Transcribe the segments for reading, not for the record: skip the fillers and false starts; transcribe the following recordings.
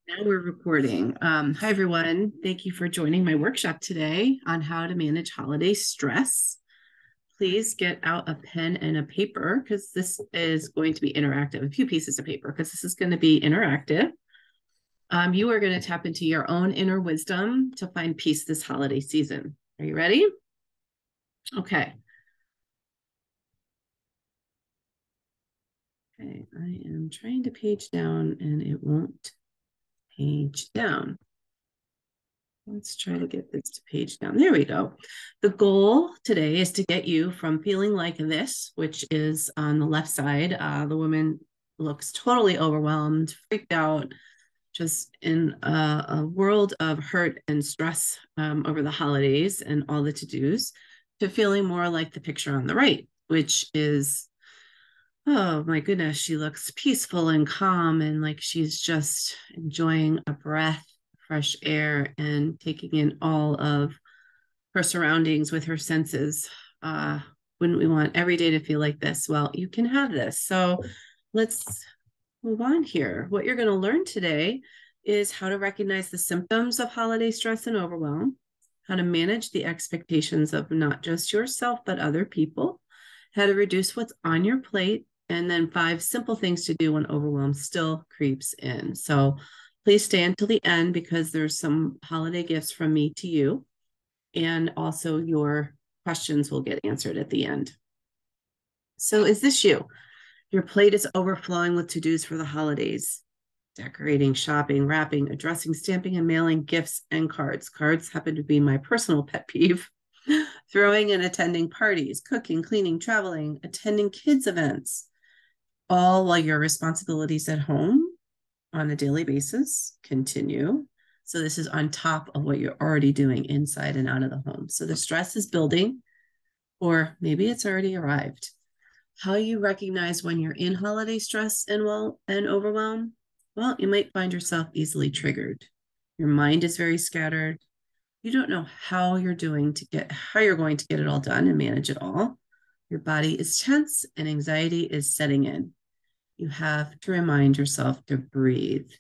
Now we're recording. Hi, everyone. Thank you for joining my workshop today on how to manage holiday stress. Please get out a pen and a paper because this is going to be interactive, a few pieces of paper because this is going to be interactive. You are going to tap into your own inner wisdom to find peace this holiday season. Are you ready? Okay. Okay, I am trying to page down and it won't page down. Let's try to get this to page down. There we go. The goal today is to get you from feeling like this, which is on the left side. The woman looks totally overwhelmed, freaked out, just in a world of hurt and stress over the holidays and all the to-dos, to feeling more like the picture on the right, which is, oh my goodness, she looks peaceful and calm and like she's just enjoying a breath, fresh air, and taking in all of her surroundings with her senses. Uh, wouldn't we want every day to feel like this? Well, you can have this. So let's move on here. What you're going to learn today is how to recognize the symptoms of holiday stress and overwhelm, how to manage the expectations of not just yourself, but other people, how to reduce what's on your plate, and then 5 simple things to do when overwhelm still creeps in. So please stay until the end because there's some holiday gifts from me to you, and also your questions will get answered at the end. So is this you? Your plate is overflowing with to-dos for the holidays. Decorating, shopping, wrapping, addressing, stamping, and mailing gifts and cards. Cards happen to be my personal pet peeve. Throwing and attending parties, cooking, cleaning, traveling, attending kids' events, all while your responsibilities at home on a daily basis continue. So this is on top of what you're already doing inside and out of the home. So the stress is building, or maybe it's already arrived. How you recognize when you're in holiday stress and overwhelm? Well, you might find yourself easily triggered. Your mind is very scattered. You don't know how you're going to get it all done and manage it all. Your body is tense and anxiety is setting in. You have to remind yourself to breathe.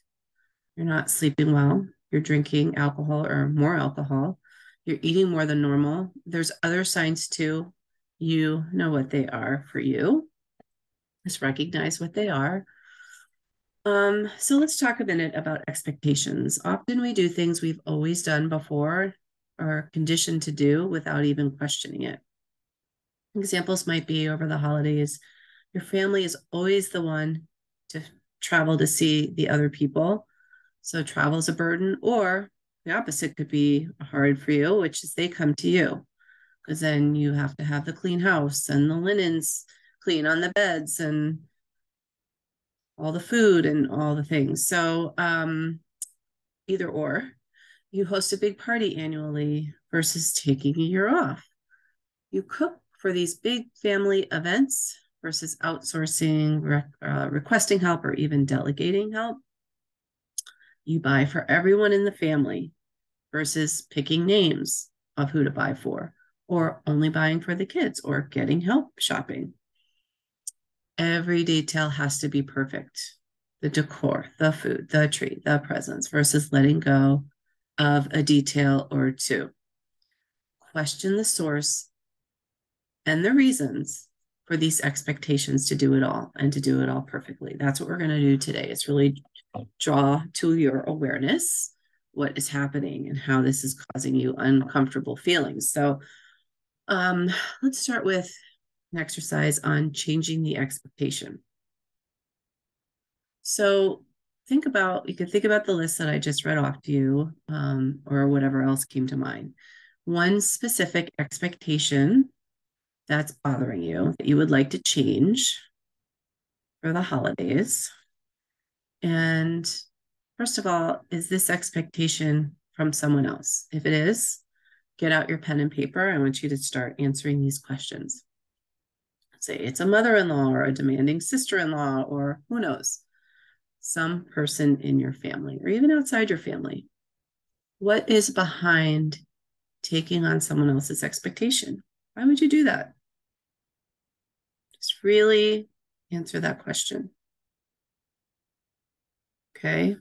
You're not sleeping well. You're drinking alcohol or more alcohol. You're eating more than normal. There's other signs too. You know what they are for you. Just recognize what they are. So let's talk a minute about expectations. Often we do things we've always done before or conditioned to do without even questioning it. Examples might be over the holidays, your family is always the one to travel to see the other people. So travel is a burden, or the opposite could be hard for you, which is they come to you because then you have to have the clean house and the linens clean on the beds and all the food and all the things. So either or, you host a big party annually versus taking a year off. You cook for these big family events versus outsourcing, requesting help, or even delegating help. You buy for everyone in the family versus picking names of who to buy for, or only buying for the kids, or getting help shopping. Every detail has to be perfect. The decor, the food, the tree, the presents, versus letting go of a detail or two. Question the source and the reasons for these expectations to do it all and to do it all perfectly. That's what we're going to do today. It's really draw to your awareness what is happening and how this is causing you uncomfortable feelings. So let's start with an exercise on changing the expectation. So you could think about the list that I just read off to you, or whatever else came to mind. One specific expectation that's bothering you that you would like to change for the holidays. And first of all, is this expectation from someone else? If it is, get out your pen and paper. I want you to start answering these questions. Say it's a mother-in-law or a demanding sister-in-law, or who knows, some person in your family or even outside your family. What is behind taking on someone else's expectation? Why would you do that? Just really answer that question. Okay.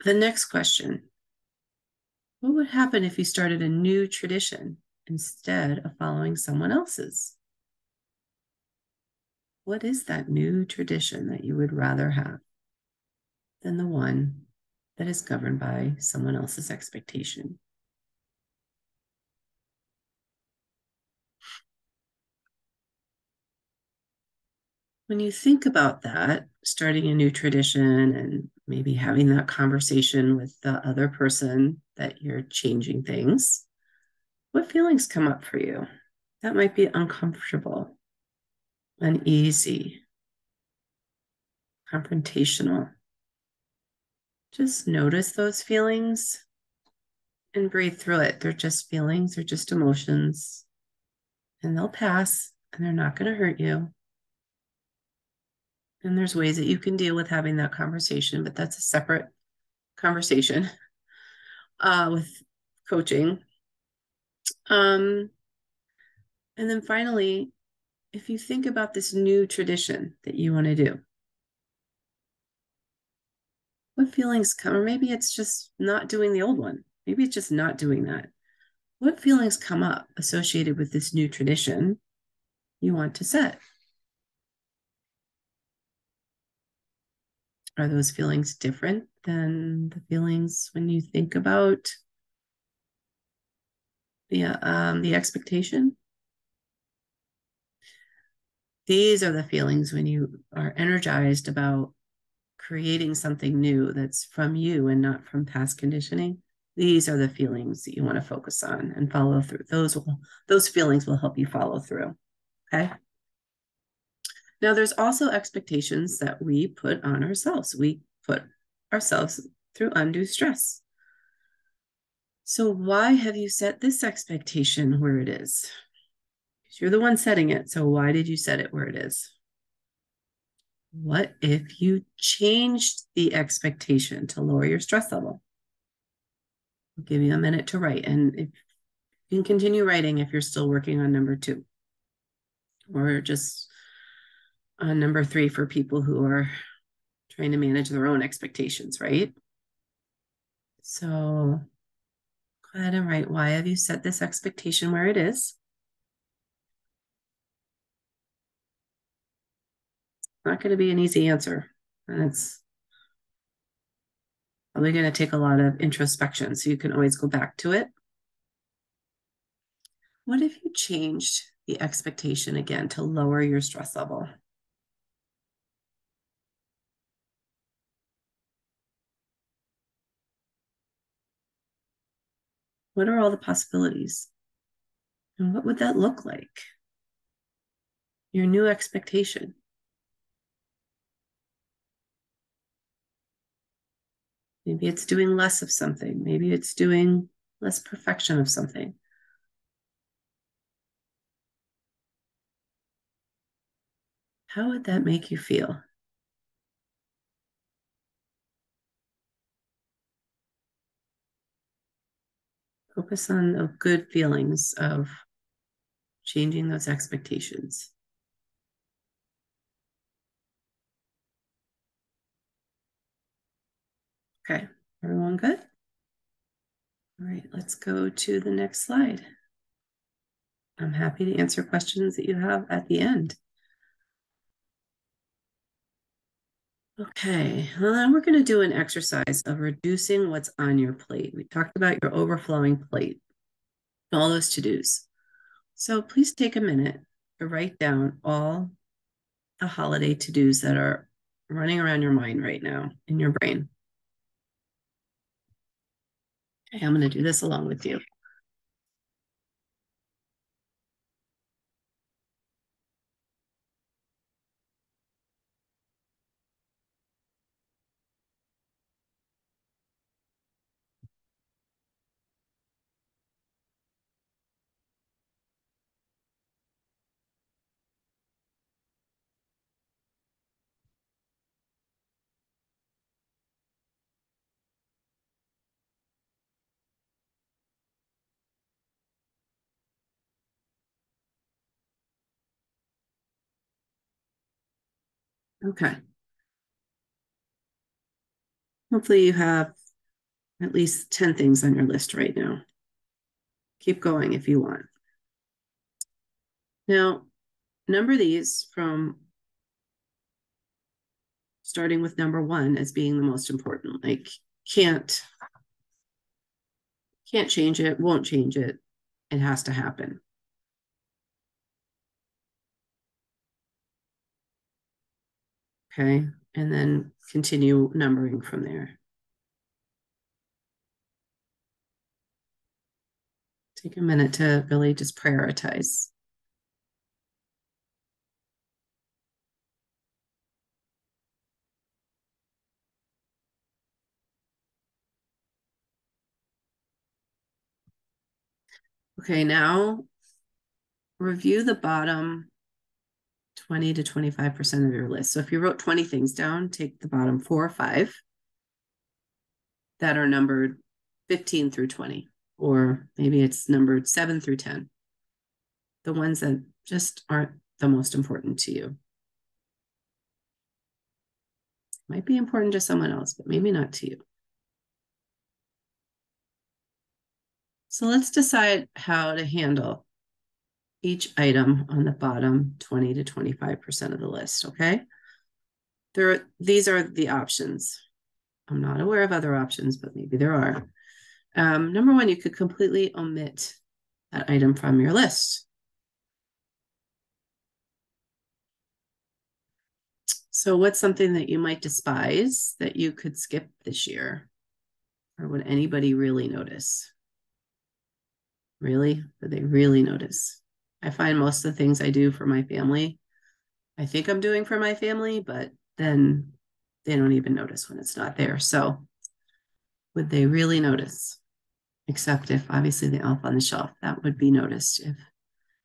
The next question: what would happen if you started a new tradition instead of following someone else's? What is that new tradition that you would rather have than the one that is governed by someone else's expectation? When you think about that, starting a new tradition and maybe having that conversation with the other person that you're changing things, what feelings come up for you? That might be uncomfortable, uneasy, confrontational. Just notice those feelings and breathe through it. They're just feelings, they're just emotions, and they'll pass and they're not going to hurt you. And there's ways that you can deal with having that conversation, but that's a separate conversation with coaching. And then finally, if you think about this new tradition that you want to do, what feelings come? Or maybe it's just not doing the old one. Maybe it's just not doing that. What feelings come up associated with this new tradition you want to set? Are those feelings different than the feelings when you think about the expectation? These are the feelings when you are energized about creating something new that's from you and not from past conditioning. These are the feelings that you want to focus on and follow through. Those feelings will help you follow through. Okay. Now, there's also expectations that we put on ourselves. We put ourselves through undue stress. So, why have you set this expectation where it is? Because you're the one setting it. So, why did you set it where it is? What if you changed the expectation to lower your stress level? I'll give you a minute to write. And if you can continue writing if you're still working on number 2, or just on number 3 for people who are trying to manage their own expectations, right? So go ahead and write, why have you set this expectation where it is? Not going to be an easy answer. And it's probably going to take a lot of introspection. So you can always go back to it. What if you changed the expectation again to lower your stress level? What are all the possibilities? And what would that look like? Your new expectation. Maybe it's doing less of something. Maybe it's doing less perfection of something. How would that make you feel? Focus on the good feelings of changing those expectations. Okay, everyone good? All right, let's go to the next slide. I'm happy to answer questions that you have at the end. Okay, well, then we're going to do an exercise of reducing what's on your plate. We talked about your overflowing plate, all those to-dos. So please take a minute to write down all the holiday to-dos that are running around your mind right now in your brain. Okay, I'm going to do this along with you. Okay. Hopefully you have at least 10 things on your list right now. Keep going if you want. Now, number these from starting with number 1 as being the most important. Like can't change it, won't change it. It has to happen. Okay, and then continue numbering from there. Take a minute to really just prioritize. Okay, now review the bottom 20 to 25% of your list. So if you wrote 20 things down, take the bottom 4 or 5 that are numbered 15 through 20, or maybe it's numbered 7 through 10. The ones that just aren't the most important to you. Might be important to someone else, but maybe not to you. So let's decide how to handle each item on the bottom 20 to 25% of the list, okay? These are the options. I'm not aware of other options, but maybe there are. Number 1, you could completely omit that item from your list. So what's something that you might despise that you could skip this year? Or would anybody really notice? Really? Would they really notice? I find most of the things I do for my family, I think I'm doing for my family, but then they don't even notice when it's not there. So would they really notice? Except if obviously the elf on the shelf, that would be noticed if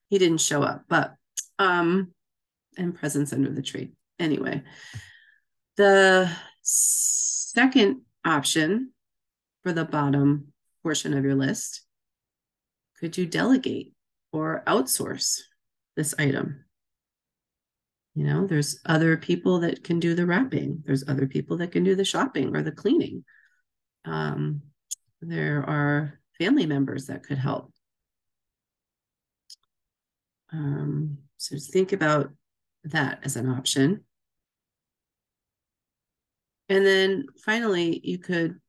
he didn't show up. But and presents under the tree. Anyway, the second option for the bottom portion of your list, could you delegate or outsource this item? You know, there's other people that can do the wrapping. There's other people that can do the shopping or the cleaning. There are family members that could help. So think about that as an option. And then finally, you could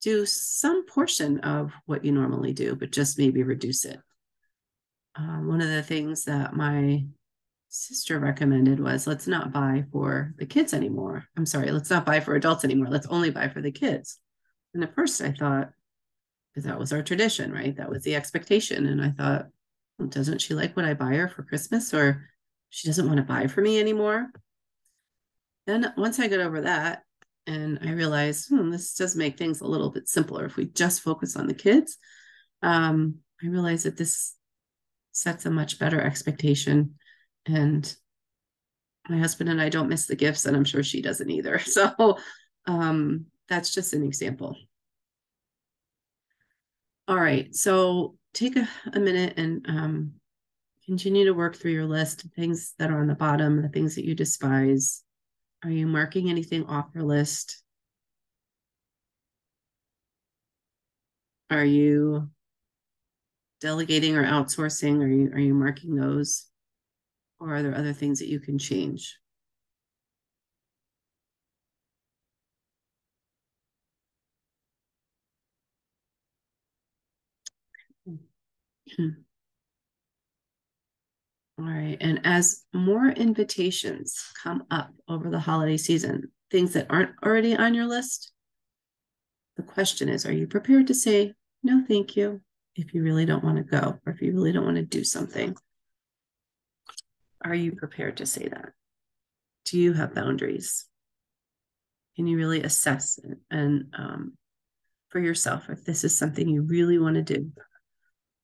do some portion of what you normally do, but just maybe reduce it. One of the things that my sister recommended was let's not buy for the kids anymore. I'm sorry, let's not buy for adults anymore. Let's only buy for the kids. And at first I thought, because that was our tradition, right? That was the expectation. And I thought, well, doesn't she like what I buy her for Christmas, or she doesn't want to buy for me anymore? Then once I got over that, and I realized this does make things a little bit simpler if we just focus on the kids. I realized that this sets a much better expectation, and my husband and I don't miss the gifts, and I'm sure she doesn't either. So that's just an example. All right, so take a minute and continue to work through your list, things that are on the bottom, the things that you despise. Are you marking anything off your list? Are you delegating or outsourcing? Are you marking those? Or are there other things that you can change? All right. And as more invitations come up over the holiday season, things that aren't already on your list, the question is, are you prepared to say, no, thank you, if you really don't want to go, or if you really don't want to do something? Are you prepared to say that? Do you have boundaries? Can you really assess and for yourself if this is something you really want to do,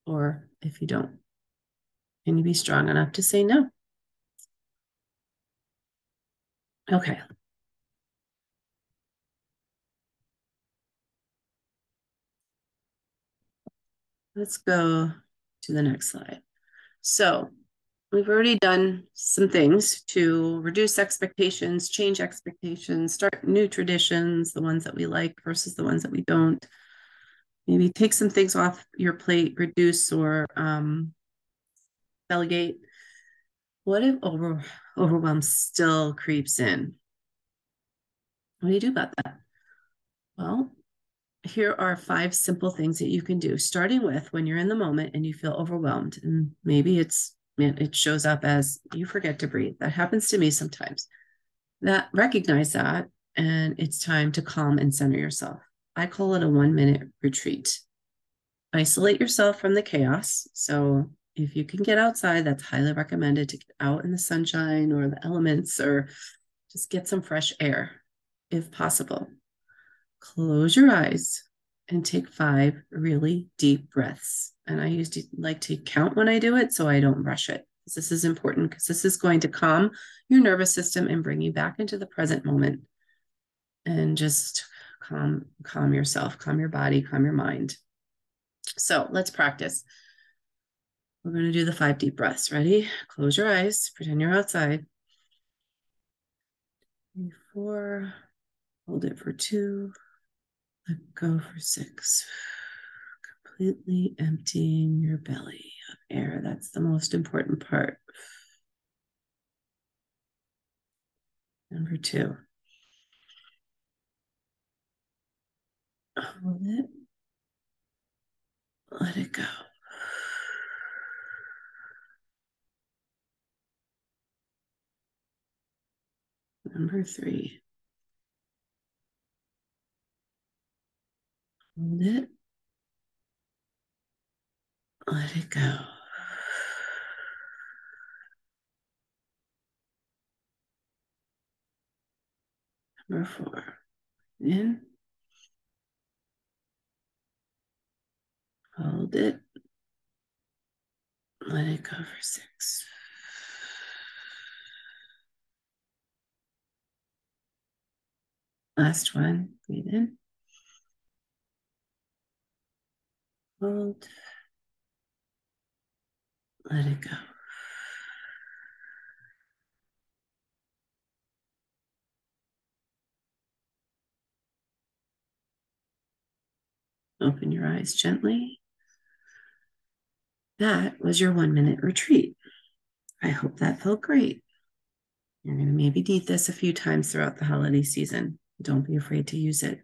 or if you don't? Can you be strong enough to say no? Okay. Let's go to the next slide. So we've already done some things to reduce expectations, change expectations, start new traditions, the ones that we like versus the ones that we don't. Maybe take some things off your plate, reduce or delegate. What if overwhelm still creeps in? What do you do about that? Well, here are 5 simple things that you can do, starting with when you're in the moment and you feel overwhelmed. And maybe it shows up as you forget to breathe. That happens to me sometimes. That recognize that, and it's time to calm and center yourself. I call it a 1-minute retreat. Isolate yourself from the chaos. So if you can get outside, that's highly recommended to get out in the sunshine or the elements or just get some fresh air if possible. Close your eyes and take 5 really deep breaths. And I used to like to count when I do it so I don't rush it. This is important because this is going to calm your nervous system and bring you back into the present moment. And just calm yourself, calm your body, calm your mind. So let's practice. We're going to do the 5 deep breaths. Ready? Close your eyes. Pretend you're outside. 4. Hold it for 2. Let go for 6. Completely emptying your belly of air. That's the most important part. Number 2. Hold it. Let it go. Number 3. Hold it. Let it go. Number 4. In. Hold it. Let it go for 6. Last one. Breathe in. Hold. Let it go. Open your eyes gently. That was your 1-minute retreat. I hope that felt great. You're going to maybe need this a few times throughout the holiday season. Don't be afraid to use it.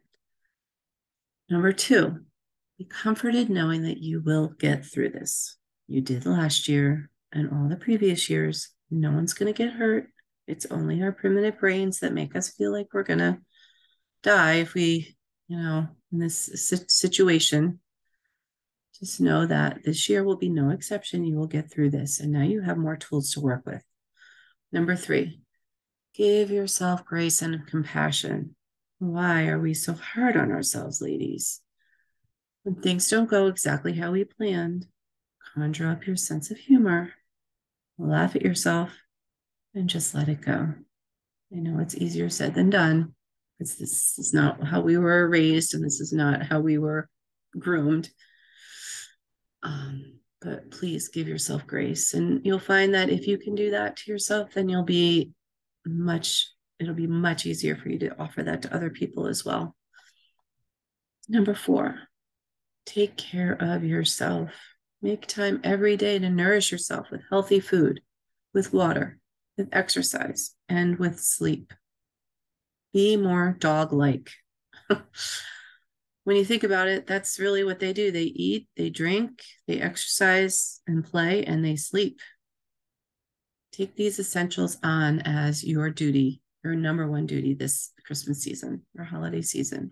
Number 2, be comforted knowing that you will get through this. You did last year and all the previous years. No one's going to get hurt. It's only our primitive brains that make us feel like we're going to die if we, in this situation. Just know that this year will be no exception. You will get through this. And now you have more tools to work with. Number 3, give yourself grace and compassion. Why are we so hard on ourselves, ladies? When things don't go exactly how we planned, conjure up your sense of humor, laugh at yourself, and just let it go. I know it's easier said than done, because this is not how we were raised, and this is not how we were groomed. But please give yourself grace. And you'll find that if you can do that to yourself, then it'll be much easier for you to offer that to other people as well. Number 4, take care of yourself. Make time every day to nourish yourself with healthy food, with water, with exercise, and with sleep. Be more dog-like. When you think about it, that's really what they do. They eat, they drink, they exercise and play, and they sleep. Take these essentials on as your duty, your number 1 duty this Christmas season or holiday season.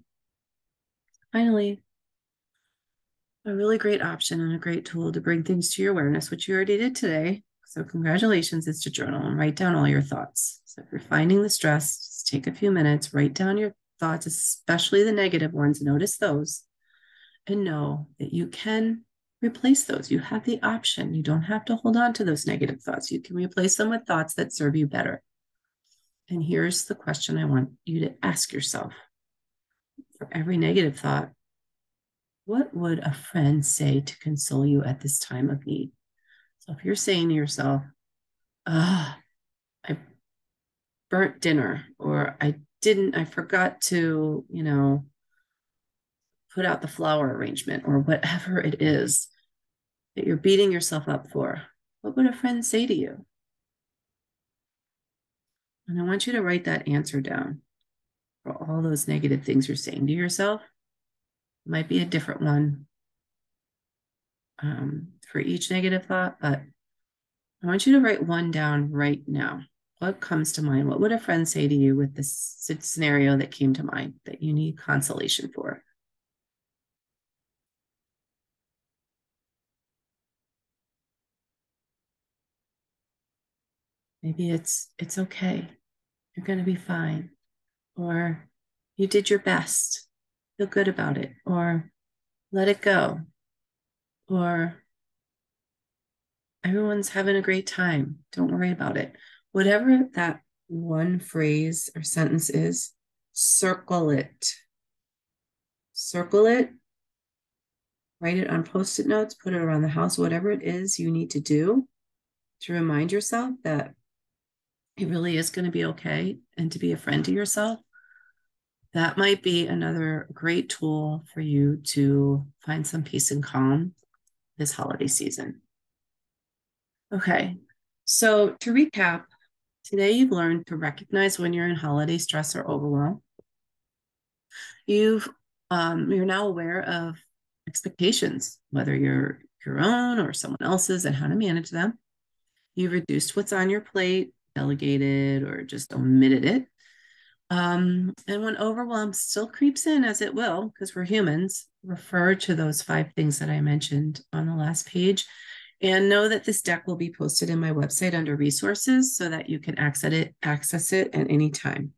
Finally, a really great option and a great tool to bring things to your awareness, which you already did today. So congratulations, is to journal and write down all your thoughts. So if you're finding the stress, just take a few minutes, write down your thoughts, especially the negative ones, notice those, and know that you can replace those. You have the option. You don't have to hold on to those negative thoughts. You can replace them with thoughts that serve you better. And here's the question I want you to ask yourself. For every negative thought, what would a friend say to console you at this time of need? So if you're saying to yourself, I burnt dinner, or I forgot to, put out the flower arrangement or whatever it is that you're beating yourself up for, what would a friend say to you? And I want you to write that answer down for all those negative things you're saying to yourself. It might be a different one for each negative thought, but I want you to write one down right now. What comes to mind? What would a friend say to you with this scenario that came to mind that you need consolation for? Maybe it's okay. You're going to be fine. Or you did your best. Feel good about it. Or let it go. Or everyone's having a great time. Don't worry about it. Whatever that one phrase or sentence is, circle it. Circle it. Write it on Post-it notes, put it around the house, whatever it is you need to do to remind yourself that it really is going to be okay and to be a friend to yourself. That might be another great tool for you to find some peace and calm this holiday season. Okay, so to recap, today you've learned to recognize when you're in holiday stress or overwhelm. You're now aware of expectations, whether you're your own or someone else's, and how to manage them. You've reduced what's on your plate, delegated, or just omitted it. And when overwhelm still creeps in, as it will, because we're humans, refer to those 5 things that I mentioned on the last page. And know that this deck will be posted in my website under resources so that you can access it at any time.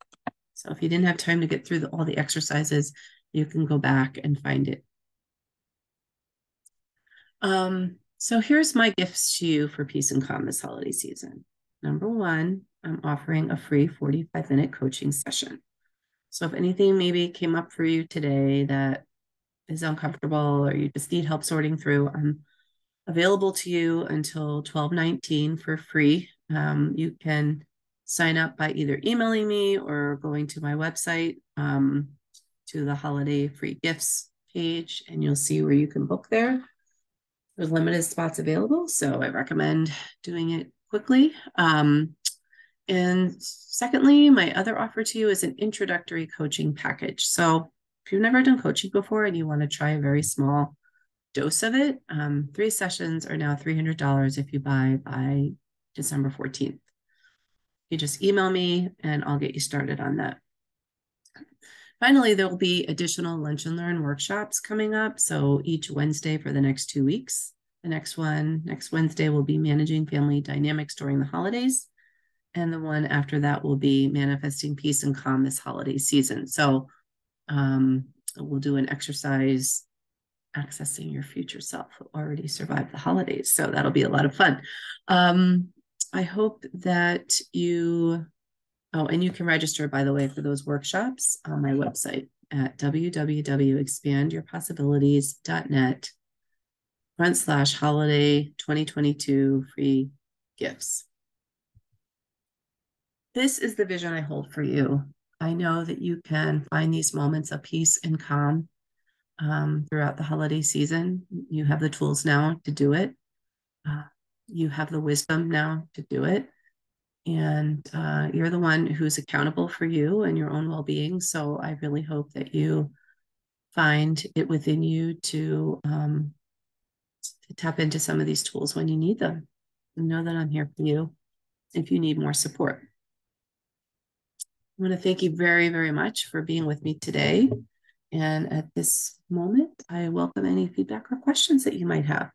So if you didn't have time to get through all the exercises, you can go back and find it. So here's my gifts to you for peace and calm this holiday season. Number 1, I'm offering a free 45-minute coaching session. So if anything maybe came up for you today that is uncomfortable or you just need help sorting through, I'm available to you until 12/19 for free. You can sign up by either emailing me or going to my website to the holiday free gifts page, and you'll see where you can book there. There's limited spots available, so I recommend doing it quickly. And secondly, my other offer to you is an introductory coaching package. So if you've never done coaching before and you want to try a very small dose of it, 3 sessions are now $300 if you buy by December 14th. You just email me and I'll get you started on that. Finally, there will be additional Lunch and Learn workshops coming up. So each Wednesday for the next 2 weeks. The next Wednesday, will be Managing Family Dynamics During the Holidays. And the one after that will be Manifesting Peace and Calm this holiday season. So we'll do an exercise accessing your future self who already survived the holidays. So that'll be a lot of fun. I hope that and you can register, by the way, for those workshops on my website at www.expandyourpossibilities.net/holiday 2022 free gifts. This is the vision I hold for you. I know that you can find these moments of peace and calm throughout the holiday season. You have the tools now to do it. You have the wisdom now to do it. And you're the one who's accountable for you and your own well-being. So I really hope that you find it within you to tap into some of these tools when you need them. And know that I'm here for you if you need more support. I want to thank you very, very much for being with me today. And at this moment, I welcome any feedback or questions that you might have.